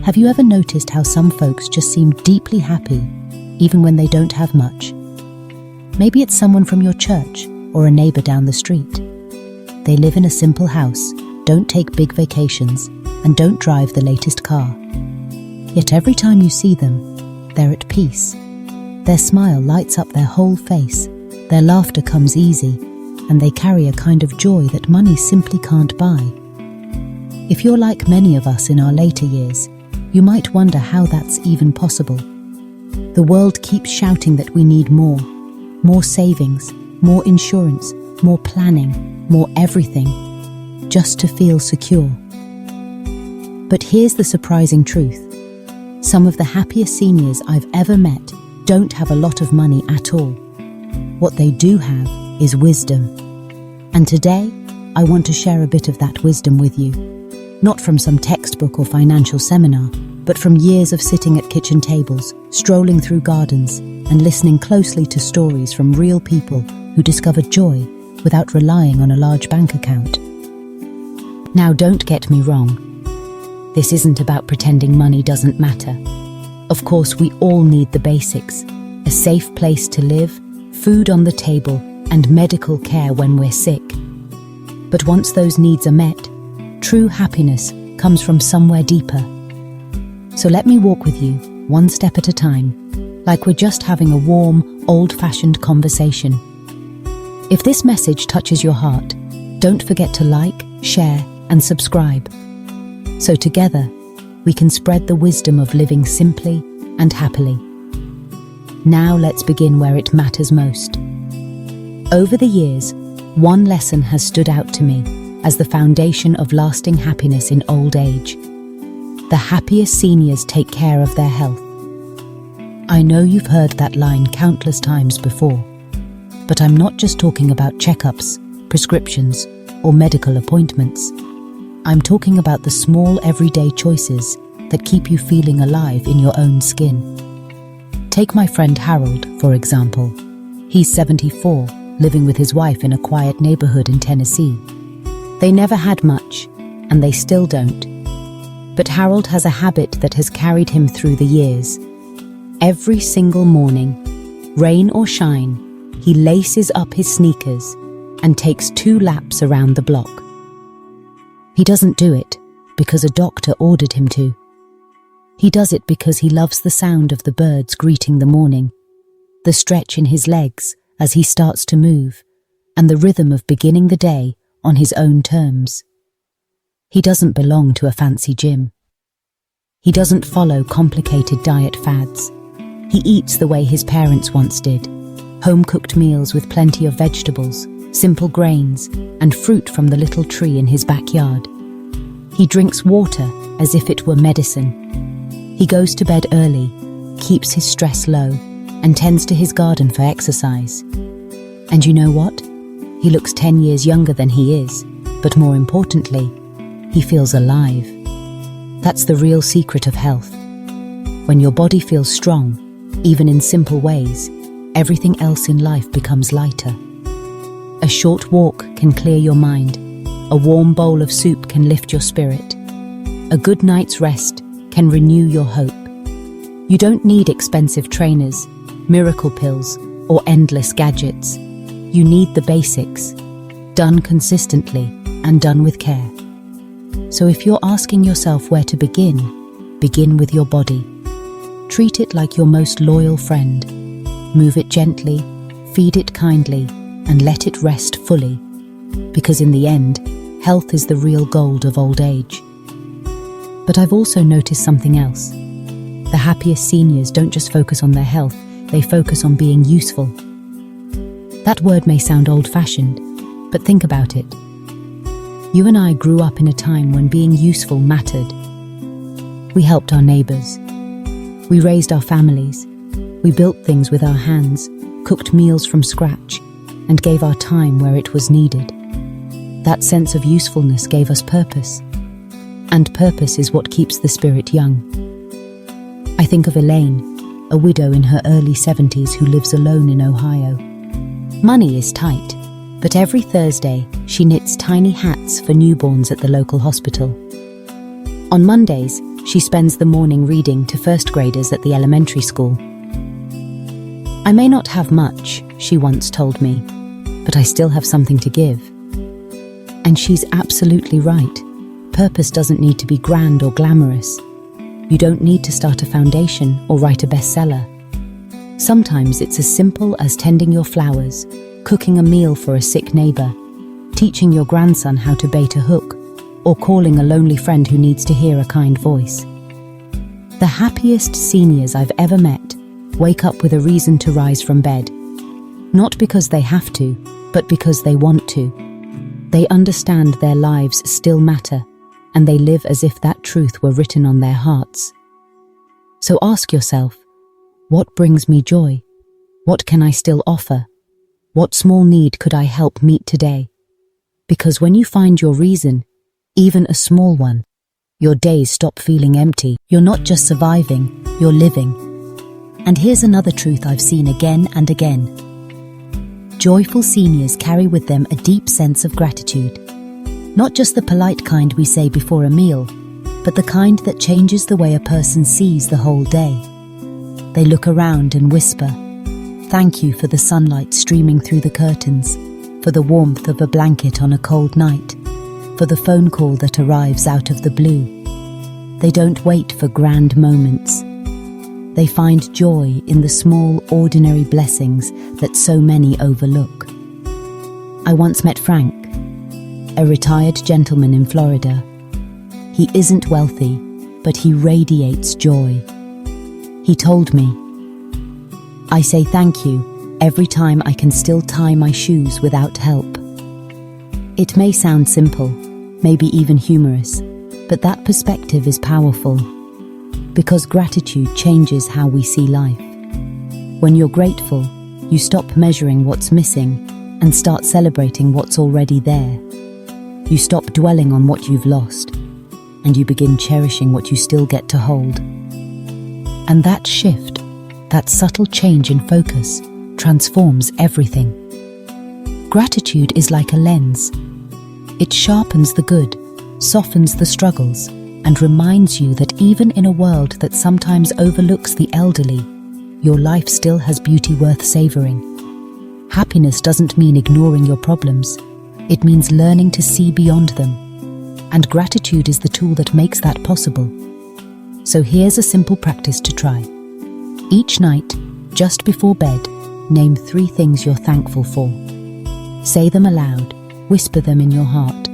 Have you ever noticed how some folks just seem deeply happy, even when they don't have much? Maybe it's someone from your church or a neighbor down the street. They live in a simple house, don't take big vacations, and don't drive the latest car. Yet every time you see them, they're at peace. Their smile lights up their whole face, their laughter comes easy, and they carry a kind of joy that money simply can't buy. If you're like many of us in our later years, you might wonder how that's even possible. The world keeps shouting that we need more savings, more insurance, more planning, more everything, just to feel secure. But here's the surprising truth. Some of the happiest seniors I've ever met don't have a lot of money at all. What they do have is wisdom. And today, I want to share a bit of that wisdom with you. Not from some textbook or financial seminar, but from years of sitting at kitchen tables, strolling through gardens, and listening closely to stories from real people who discovered joy without relying on a large bank account. Now, don't get me wrong. This isn't about pretending money doesn't matter. Of course, we all need the basics: a safe place to live, food on the table, and medical care when we're sick. But once those needs are met, true happiness comes from somewhere deeper. So let me walk with you, one step at a time, like we're just having a warm, old-fashioned conversation. If this message touches your heart, don't forget to like, share, and subscribe. So together, we can spread the wisdom of living simply and happily. Now let's begin where it matters most. Over the years, one lesson has stood out to me as the foundation of lasting happiness in old age. The happiest seniors take care of their health. I know you've heard that line countless times before, but I'm not just talking about checkups, prescriptions, or medical appointments. I'm talking about the small everyday choices that keep you feeling alive in your own skin. Take my friend Harold, for example. He's 74, living with his wife in a quiet neighborhood in Tennessee. They never had much, and they still don't. But Harold has a habit that has carried him through the years. Every single morning, rain or shine, he laces up his sneakers and takes 2 laps around the block. He doesn't do it because a doctor ordered him to. He does it because he loves the sound of the birds greeting the morning, the stretch in his legs as he starts to move, and the rhythm of beginning the day on his own terms. He doesn't belong to a fancy gym. He doesn't follow complicated diet fads. He eats the way his parents once did, home-cooked meals with plenty of vegetables, simple grains, and fruit from the little tree in his backyard. He drinks water as if it were medicine. He goes to bed early, keeps his stress low, and tends to his garden for exercise. And you know what? He looks 10 years younger than he is, but more importantly, he feels alive. That's the real secret of health. When your body feels strong, even in simple ways, everything else in life becomes lighter. A short walk can clear your mind. A warm bowl of soup can lift your spirit. A good night's rest can renew your hope. You don't need expensive trainers, miracle pills, or endless gadgets. You need the basics, done consistently and done with care. So if you're asking yourself where to begin, begin with your body. Treat it like your most loyal friend. Move it gently, feed it kindly, and let it rest fully. Because in the end, health is the real gold of old age. But I've also noticed something else. The happiest seniors don't just focus on their health, they focus on being useful. That word may sound old-fashioned, but think about it. You and I grew up in a time when being useful mattered. We helped our neighbors. We raised our families. We built things with our hands, cooked meals from scratch, and gave our time where it was needed. That sense of usefulness gave us purpose. And purpose is what keeps the spirit young. I think of Elaine, a widow in her early 70s who lives alone in Ohio. Money is tight, but every Thursday she knits tiny hats for newborns at the local hospital. On Mondays, She spends the morning reading to first graders at the elementary school. "I may not have much," she once told me, "but I still have something to give." And she's absolutely right. Purpose doesn't need to be grand or glamorous. You don't need to start a foundation or write a bestseller. Sometimes it's as simple as tending your flowers, cooking a meal for a sick neighbor, teaching your grandson how to bait a hook, or calling a lonely friend who needs to hear a kind voice. The happiest seniors I've ever met wake up with a reason to rise from bed. Not because they have to, but because they want to. They understand their lives still matter, and they live as if that truth were written on their hearts. So ask yourself, what brings me joy? What can I still offer? What small need could I help meet today? Because when you find your reason, even a small one, your days stop feeling empty. You're not just surviving, you're living. And here's another truth I've seen again and again. Joyful seniors carry with them a deep sense of gratitude. Not just the polite kind we say before a meal, but the kind that changes the way a person sees the whole day. They look around and whisper, "Thank you for the sunlight streaming through the curtains, for the warmth of a blanket on a cold night, for the phone call that arrives out of the blue." They don't wait for grand moments. They find joy in the small, ordinary blessings that so many overlook. I once met Frank, a retired gentleman in Florida. He isn't wealthy, but he radiates joy. He told me, "I say thank you every time I can still tie my shoes without help." It may sound simple, maybe even humorous, but that perspective is powerful, because gratitude changes how we see life. When you're grateful, you stop measuring what's missing and start celebrating what's already there. You stop dwelling on what you've lost, and you begin cherishing what you still get to hold. And that shift, that subtle change in focus, transforms everything. Gratitude is like a lens. It sharpens the good, softens the struggles, and reminds you that even in a world that sometimes overlooks the elderly, your life still has beauty worth savoring. Happiness doesn't mean ignoring your problems. It means learning to see beyond them. And gratitude is the tool that makes that possible. So here's a simple practice to try. Each night, just before bed, name 3 things you're thankful for. Say them aloud, whisper them in your heart,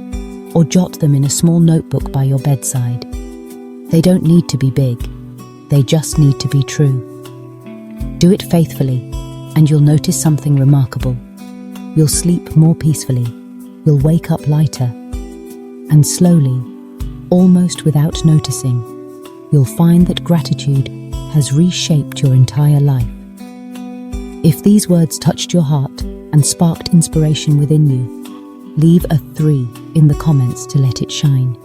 or jot them in a small notebook by your bedside. They don't need to be big, they just need to be true. Do it faithfully, and you'll notice something remarkable. You'll sleep more peacefully, you'll wake up lighter, and slowly, almost without noticing, you'll find that gratitude has reshaped your entire life. If these words touched your heart and sparked inspiration within you, leave a 3 in the comments to let it shine.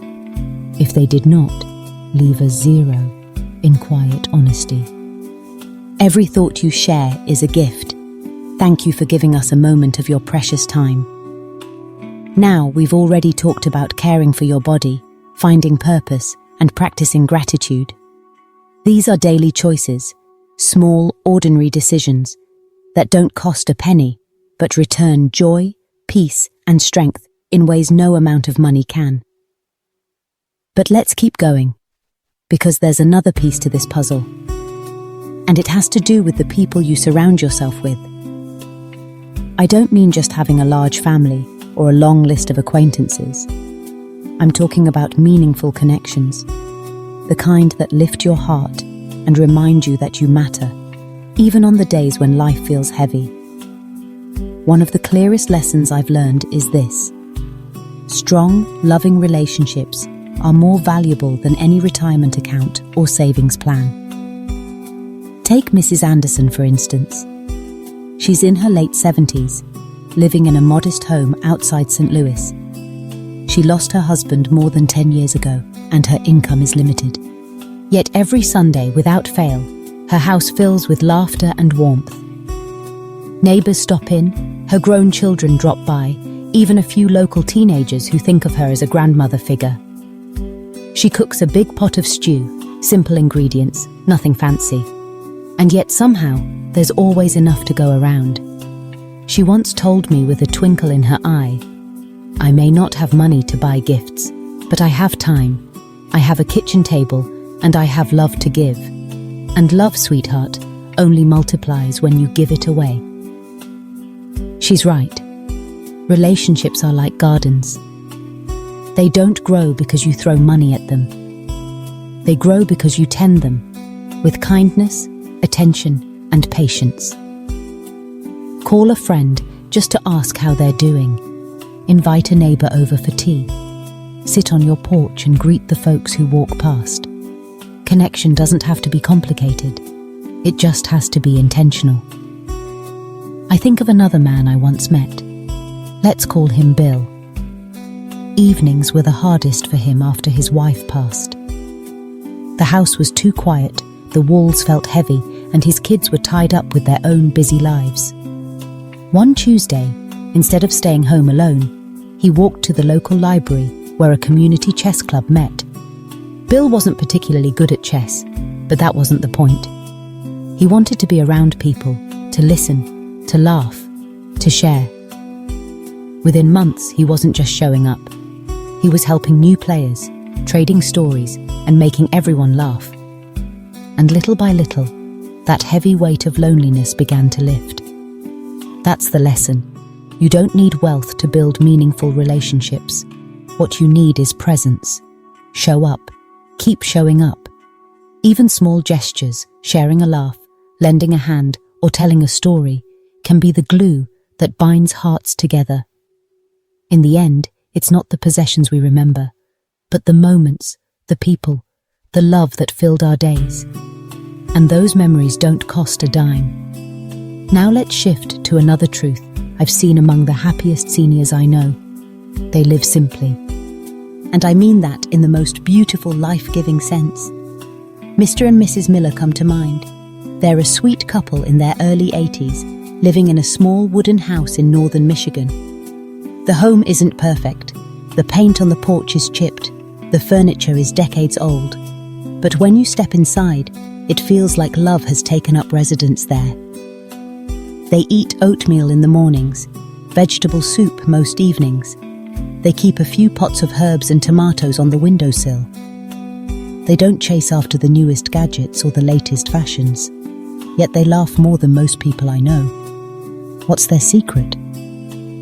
If they did not, leave a 0 in quiet honesty. Every thought you share is a gift. Thank you for giving us a moment of your precious time. Now we've already talked about caring for your body, finding purpose, and practicing gratitude. These are daily choices, small, ordinary decisions that don't cost a penny, but return joy, peace, and strength in ways no amount of money can. But let's keep going, because there's another piece to this puzzle, and it has to do with the people you surround yourself with. I don't mean just having a large family or a long list of acquaintances. I'm talking about meaningful connections, the kind that lift your heart and remind you that you matter, even on the days when life feels heavy. One of the clearest lessons I've learned is this: strong, loving relationships are more valuable than any retirement account or savings plan. Take Mrs. Anderson, for instance. She's in her late 70s, living in a modest home outside St. Louis. She lost her husband more than 10 years ago, and her income is limited. Yet every Sunday, without fail, her house fills with laughter and warmth. Neighbors stop in, her grown children drop by, even a few local teenagers who think of her as a grandmother figure. She cooks a big pot of stew, Simple ingredients, nothing fancy. And yet somehow, there's always enough to go around. She once told me with a twinkle in her eye, "I may not have money to buy gifts, but I have time. I have a kitchen table, and I have love to give. And love, sweetheart, only multiplies when you give it away." She's right. Relationships are like gardens. They don't grow because you throw money at them. They grow because you tend them with kindness, attention, and patience. Call a friend just to ask how they're doing. Invite a neighbor over for tea. Sit on your porch and greet the folks who walk past. Connection doesn't have to be complicated. It just has to be intentional. I think of another man I once met. Let's call him Bill. Evenings were the hardest for him after his wife passed. The house was too quiet, the walls felt heavy, and his kids were tied up with their own busy lives. One Tuesday, instead of staying home alone, he walked to the local library where a community chess club met. Bill wasn't particularly good at chess, but that wasn't the point. He wanted to be around people, to listen, to laugh, to share. Within months, he wasn't just showing up. He was helping new players, trading stories, and making everyone laugh. And little by little, that heavy weight of loneliness began to lift. That's the lesson. You don't need wealth to build meaningful relationships. What you need is presence. Show up. Keep showing up. Even small gestures, sharing a laugh, lending a hand, or telling a story, can be the glue that binds hearts together. In the end, it's not the possessions we remember, but the moments, the people, the love that filled our days. And those memories don't cost a dime. Now let's shift to another truth I've seen among the happiest seniors I know. They live simply. And I mean that in the most beautiful, life-giving sense. Mr. and Mrs. Miller come to mind. They're a sweet couple in their early 80s, living in a small wooden house in northern Michigan. The home isn't perfect. The paint on the porch is chipped. The furniture is decades old. But when you step inside, it feels like love has taken up residence there. They eat oatmeal in the mornings, vegetable soup most evenings. They keep a few pots of herbs and tomatoes on the windowsill. They don't chase after the newest gadgets or the latest fashions, yet they laugh more than most people I know. What's their secret?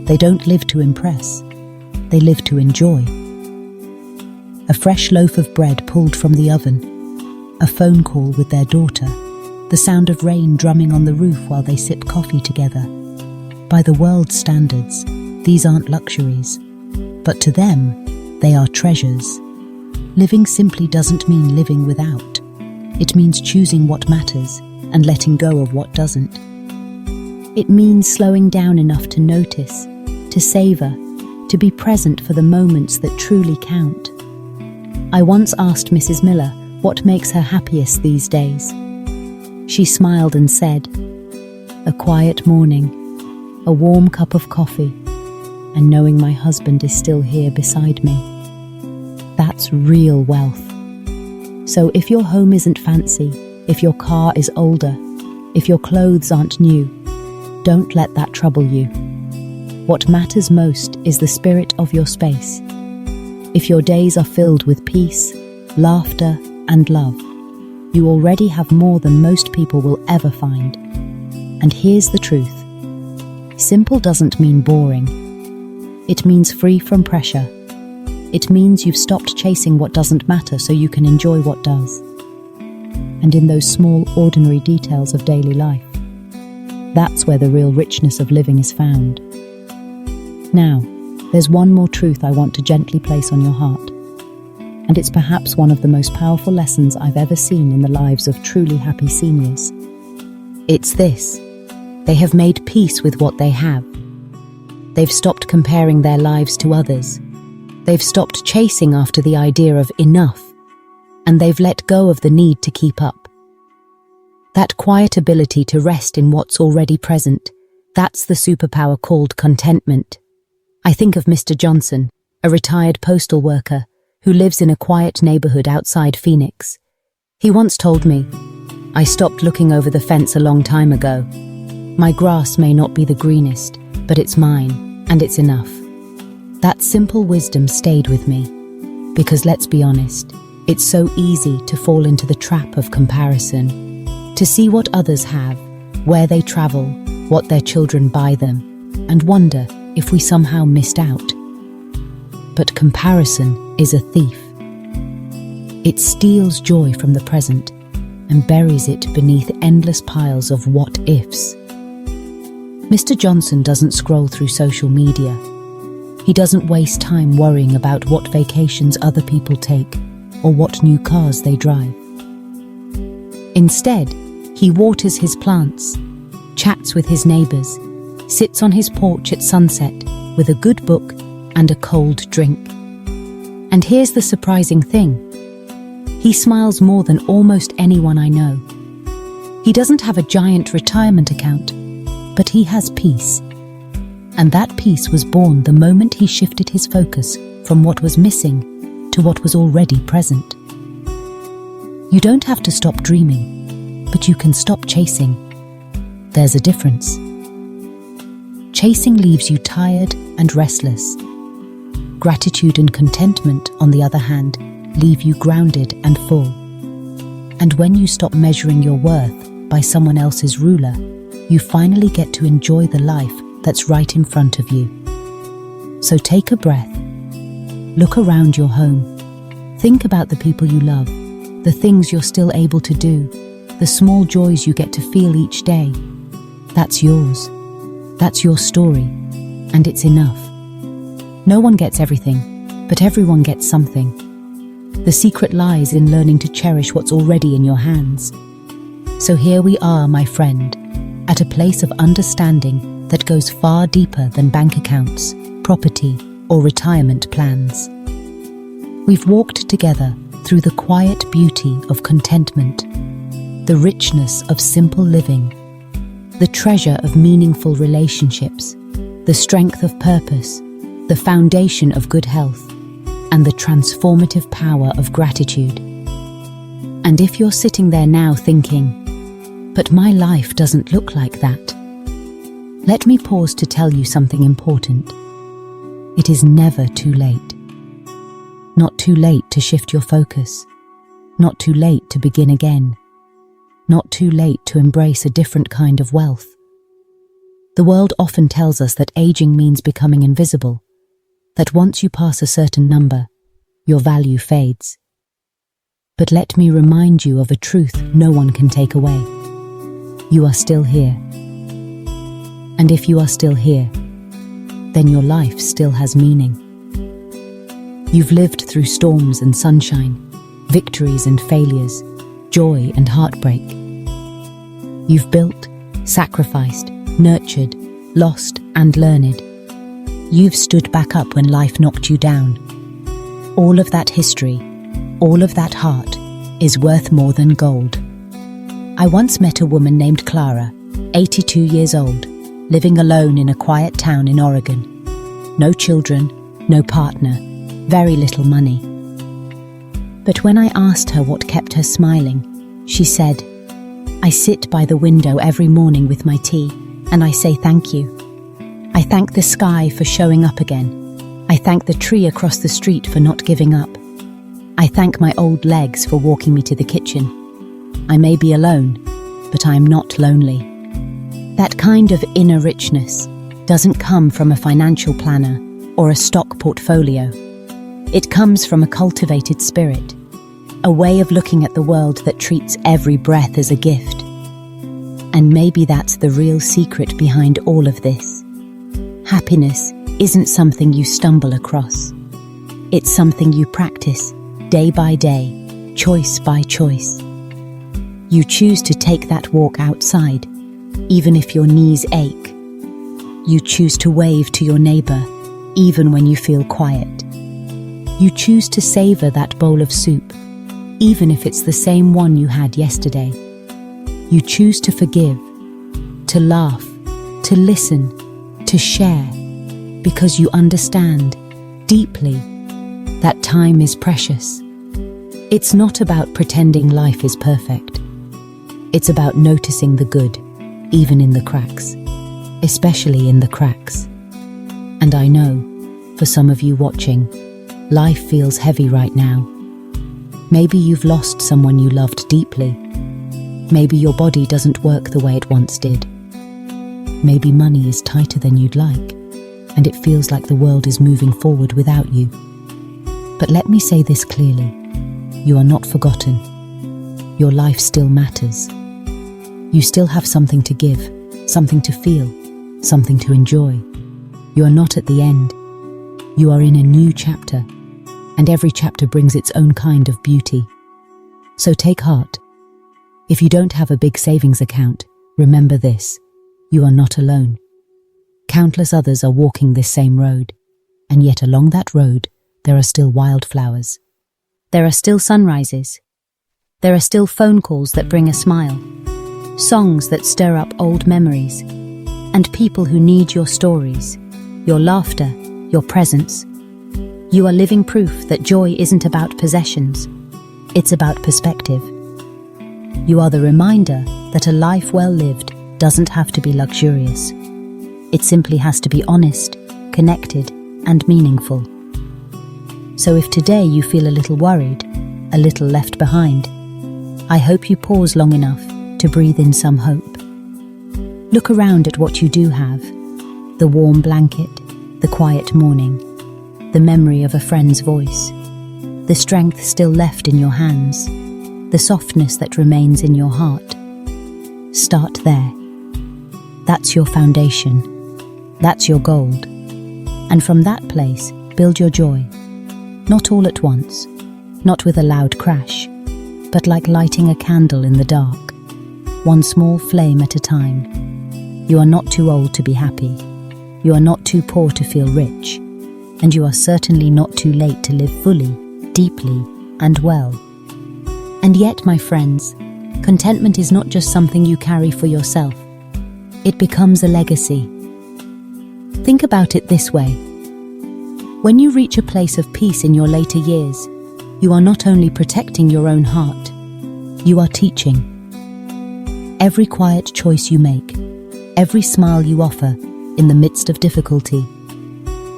They don't live to impress. They live to enjoy. A fresh loaf of bread pulled from the oven, a phone call with their daughter, the sound of rain drumming on the roof while they sip coffee together. By the world's standards, these aren't luxuries, but to them, they are treasures. Living simply doesn't mean living without. It means choosing what matters and letting go of what doesn't. It means slowing down enough to notice, to savor, to be present for the moments that truly count. I once asked Mrs. Miller what makes her happiest these days. She smiled and said, "A quiet morning, a warm cup of coffee, and knowing my husband is still here beside me." That's real wealth. So if your home isn't fancy, if your car is older, if your clothes aren't new, don't let that trouble you. What matters most is the spirit of your space. If your days are filled with peace, laughter, and love, you already have more than most people will ever find. And here's the truth. Simple doesn't mean boring. It means free from pressure. It means you've stopped chasing what doesn't matter so you can enjoy what does. And in those small, ordinary details of daily life, that's where the real richness of living is found. Now, there's one more truth I want to gently place on your heart. And it's perhaps one of the most powerful lessons I've ever seen in the lives of truly happy seniors. It's this: they have made peace with what they have. They've stopped comparing their lives to others. They've stopped chasing after the idea of enough, and they've let go of the need to keep up. That quiet ability to rest in what's already present, that's the superpower called contentment. I think of Mr. Johnson, a retired postal worker who lives in a quiet neighborhood outside Phoenix. He once told me, "I stopped looking over the fence a long time ago. My grass may not be the greenest, but it's mine, and it's enough." That simple wisdom stayed with me, because let's be honest, it's so easy to fall into the trap of comparison, to see what others have, where they travel, what their children buy them, and wonder if we somehow missed out. But comparison is a thief. It steals joy from the present and buries it beneath endless piles of what-ifs. Mr. Johnson doesn't scroll through social media. He doesn't waste time worrying about what vacations other people take or what new cars they drive. Instead, he waters his plants, chats with his neighbors, sits on his porch at sunset with a good book and a cold drink. And here's the surprising thing. He smiles more than almost anyone I know. He doesn't have a giant retirement account, but he has peace. And that peace was born the moment he shifted his focus from what was missing to what was already present. You don't have to stop dreaming, but you can stop chasing. There's a difference. Chasing leaves you tired and restless. Gratitude and contentment, on the other hand, leave you grounded and full. And when you stop measuring your worth by someone else's ruler, you finally get to enjoy the life that's right in front of you. So take a breath. Look around your home. Think about the people you love, the things you're still able to do, the small joys you get to feel each day. That's yours. That's your story. And it's enough. No one gets everything, but everyone gets something. The secret lies in learning to cherish what's already in your hands. So here we are, my friend, at a place of understanding that goes far deeper than bank accounts, property, or retirement plans. We've walked together through the quiet beauty of contentment, the richness of simple living, the treasure of meaningful relationships, the strength of purpose, the foundation of good health, and the transformative power of gratitude. And if you're sitting there now thinking, "But my life doesn't look like that," let me pause to tell you something important. It is never too late. Not too late to shift your focus. Not too late to begin again. Not too late to embrace a different kind of wealth. The world often tells us that aging means becoming invisible, that once you pass a certain number, your value fades. But let me remind you of a truth no one can take away. You are still here. And if you are still here, then your life still has meaning. You've lived through storms and sunshine, victories and failures, joy and heartbreak. You've built, sacrificed, nurtured, lost and learned. You've stood back up when life knocked you down. All of that history, all of that heart, is worth more than gold. I once met a woman named Clara, 82 years old, living alone in a quiet town in Oregon. No children, no partner, very little money. But when I asked her what kept her smiling, she said, "I sit by the window every morning with my tea, and I say thank you. I thank the sky for showing up again. I thank the tree across the street for not giving up. I thank my old legs for walking me to the kitchen. I may be alone, but I am not lonely." That kind of inner richness doesn't come from a financial planner or a stock portfolio. It comes from a cultivated spirit, a way of looking at the world that treats every breath as a gift. And maybe that's the real secret behind all of this. Happiness isn't something you stumble across. It's something you practice day by day, choice by choice. You choose to take that walk outside, even if your knees ache. You choose to wave to your neighbor, even when you feel quiet. You choose to savor that bowl of soup, even if it's the same one you had yesterday. You choose to forgive, to laugh, to listen, to share, because you understand deeply that time is precious. It's not about pretending life is perfect. It's about noticing the good, even in the cracks, especially in the cracks. And I know, for some of you watching, life feels heavy right now. Maybe you've lost someone you loved deeply. Maybe your body doesn't work the way it once did. Maybe money is tighter than you'd like, and it feels like the world is moving forward without you. But let me say this clearly. You are not forgotten. Your life still matters. You still have something to give, something to feel, something to enjoy. You are not at the end. You are in a new chapter, and every chapter brings its own kind of beauty. So take heart. If you don't have a big savings account, remember this: you are not alone. Countless others are walking this same road, and yet along that road, there are still wildflowers. There are still sunrises. There are still phone calls that bring a smile, songs that stir up old memories, and people who need your stories, your laughter, your presence. You are living proof that joy isn't about possessions. It's about perspective. You are the reminder that a life well lived doesn't have to be luxurious. It simply has to be honest, connected, and meaningful. So if today you feel a little worried, a little left behind, I hope you pause long enough to breathe in some hope. Look around at what you do have: the warm blanket, the quiet morning, the memory of a friend's voice, the strength still left in your hands, the softness that remains in your heart. Start there. That's your foundation. That's your gold. And from that place, build your joy. Not all at once, not with a loud crash, but like lighting a candle in the dark, one small flame at a time. You are not too old to be happy. You are not too poor to feel rich. And you are certainly not too late to live fully, deeply, and well. And yet, my friends, contentment is not just something you carry for yourself. It becomes a legacy. Think about it this way. When you reach a place of peace in your later years, you are not only protecting your own heart, you are teaching. Every quiet choice you make, every smile you offer in the midst of difficulty,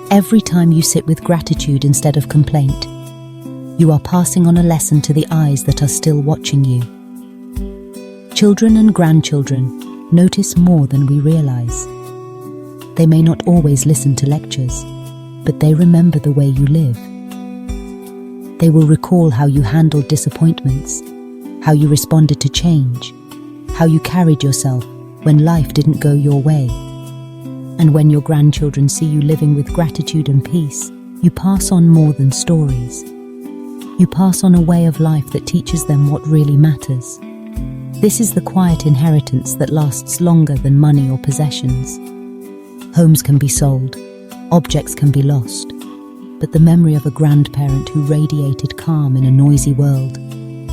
every time you sit with gratitude instead of complaint, you are passing on a lesson to the eyes that are still watching you. Children and grandchildren notice more than we realize. They may not always listen to lectures, but they remember the way you live. They will recall how you handled disappointments, how you responded to change, how you carried yourself when life didn't go your way. And when your grandchildren see you living with gratitude and peace, you pass on more than stories. You pass on a way of life that teaches them what really matters. This is the quiet inheritance that lasts longer than money or possessions. Homes can be sold, objects can be lost, but the memory of a grandparent who radiated calm in a noisy world,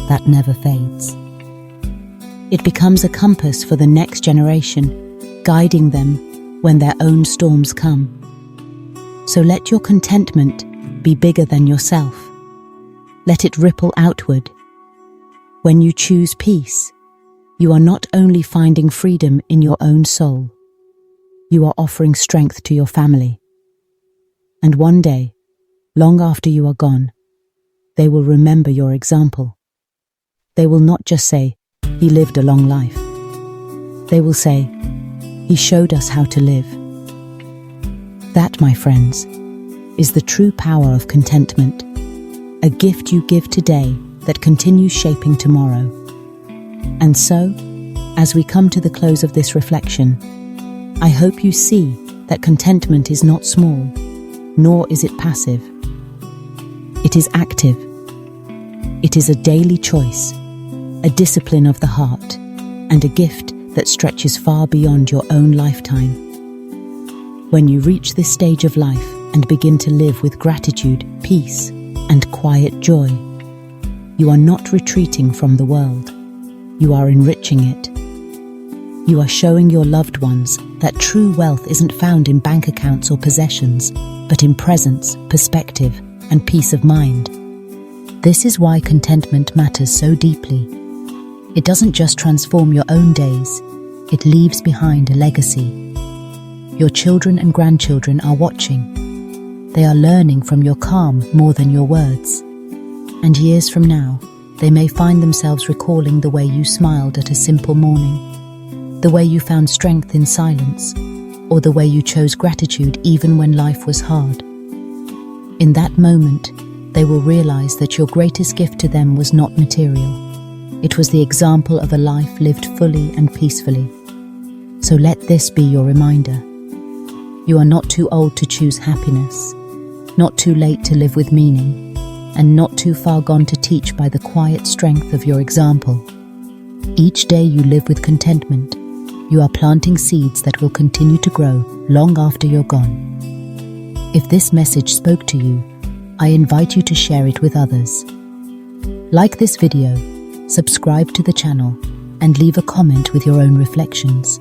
that never fades. It becomes a compass for the next generation, guiding them when their own storms come. So let your contentment be bigger than yourself. Let it ripple outward. When you choose peace, you are not only finding freedom in your own soul, you are offering strength to your family. And one day, long after you are gone, they will remember your example. They will not just say, "He lived a long life." They will say, "He showed us how to live." That, my friends, is the true power of contentment, a gift you give today that continues shaping tomorrow. And so, as we come to the close of this reflection, I hope you see that contentment is not small, nor is it passive. It is active. It is a daily choice, a discipline of the heart, and a gift that stretches far beyond your own lifetime. When you reach this stage of life and begin to live with gratitude, peace, and quiet joy, you are not retreating from the world. You are enriching it. You are showing your loved ones that true wealth isn't found in bank accounts or possessions, but in presence, perspective, and peace of mind. This is why contentment matters so deeply. It doesn't just transform your own days, it leaves behind a legacy. Your children and grandchildren are watching. They are learning from your calm more than your words. And years from now, they may find themselves recalling the way you smiled at a simple morning, the way you found strength in silence, or the way you chose gratitude even when life was hard. In that moment, they will realize that your greatest gift to them was not material. It was the example of a life lived fully and peacefully. So let this be your reminder. You are not too old to choose happiness, not too late to live with meaning, and not too far gone to teach by the quiet strength of your example. Each day you live with contentment, you are planting seeds that will continue to grow long after you're gone. If this message spoke to you, I invite you to share it with others. Like this video, subscribe to the channel, and leave a comment with your own reflections.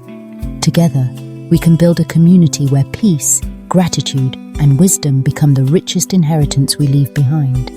Together, we can build a community where peace, gratitude, and wisdom become the richest inheritance we leave behind.